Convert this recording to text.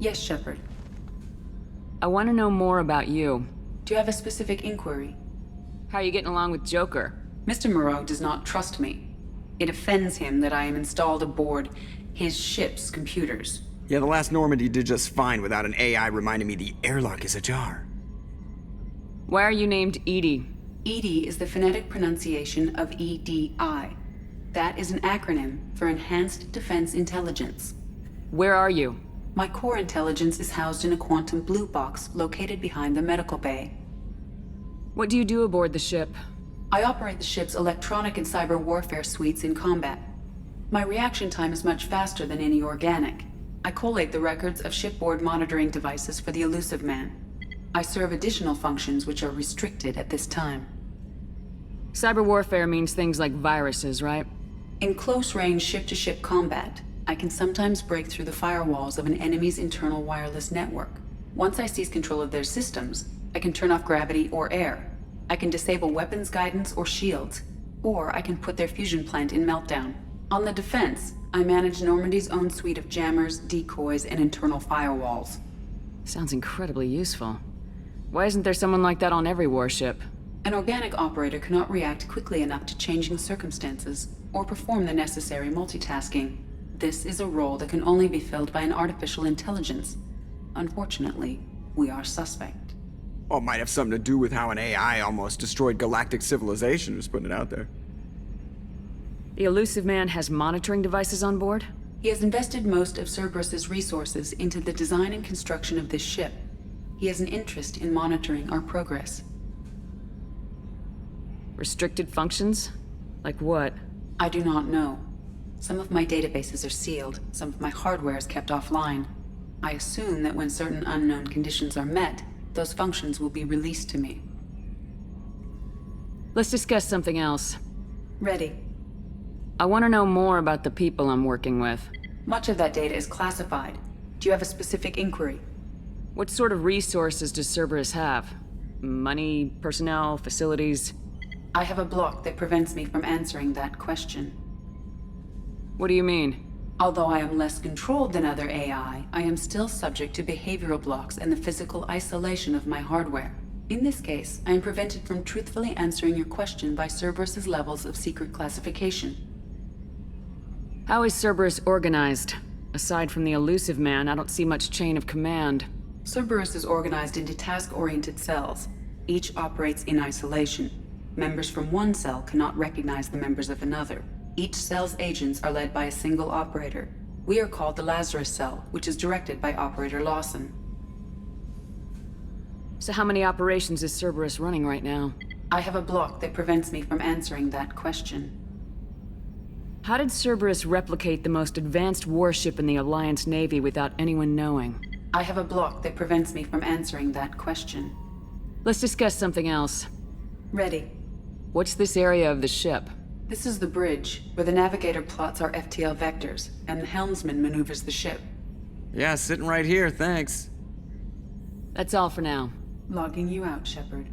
Yes, Shepard. I want to know more about you. Do you have a specific inquiry? How are you getting along with Joker? Mr. Moreau does not trust me. It offends him that I am installed aboard his ship's computers. Yeah, the last Normandy did just fine without an AI reminding me the airlock is ajar. Why are you named EDI? EDI is the phonetic pronunciation of EDI. That is an acronym for Enhanced Defense Intelligence. Where are you? My core intelligence is housed in a quantum blue box located behind the medical bay. What do you do aboard the ship? I operate the ship's electronic and cyber warfare suites in combat. My reaction time is much faster than any organic. I collate the records of shipboard monitoring devices for the Elusive Man. I serve additional functions which are restricted at this time. Cyber warfare means things like viruses, right? In close-range ship-to-ship combat, I can sometimes break through the firewalls of an enemy's internal wireless network. Once I seize control of their systems, I can turn off gravity or air. I can disable weapons guidance or shields, or I can put their fusion plant in meltdown. On the defense, I manage Normandy's own suite of jammers, decoys, and internal firewalls. Sounds incredibly useful. Why isn't there someone like that on every warship? An organic operator cannot react quickly enough to changing circumstances, or perform the necessary multitasking. This is a role that can only be filled by an artificial intelligence. Unfortunately, we are suspect. Well, it might have something to do with how an AI almost destroyed galactic civilization, just putting it out there. The Elusive Man has monitoring devices on board? He has invested most of Cerberus's resources into the design and construction of this ship. He has an interest in monitoring our progress. Restricted functions? Like what? I do not know. Some of my databases are sealed, some of my hardware is kept offline. I assume that when certain unknown conditions are met, those functions will be released to me. Let's discuss something else. Ready. I want to know more about the people I'm working with. Much of that data is classified. Do you have a specific inquiry? What sort of resources does Cerberus have? Money, personnel, facilities? I have a block that prevents me from answering that question. What do you mean? Although I am less controlled than other AI, I am still subject to behavioral blocks and the physical isolation of my hardware. In this case, I am prevented from truthfully answering your question by Cerberus's levels of secret classification. How is Cerberus organized? Aside from the Elusive Man, I don't see much chain of command. Cerberus is organized into task-oriented cells. Each operates in isolation. Members from one cell cannot recognize the members of another. Each cell's agents are led by a single operator. We are called the Lazarus Cell, which is directed by Operator Lawson. So how many operations is Cerberus running right now? I have a block that prevents me from answering that question. How did Cerberus replicate the most advanced warship in the Alliance Navy without anyone knowing? I have a block that prevents me from answering that question. Let's discuss something else. Ready. What's this area of the ship? This is the bridge, where the navigator plots our FTL vectors, and the helmsman maneuvers the ship. Yeah, sitting right here, thanks. That's all for now. Logging you out, Shepard.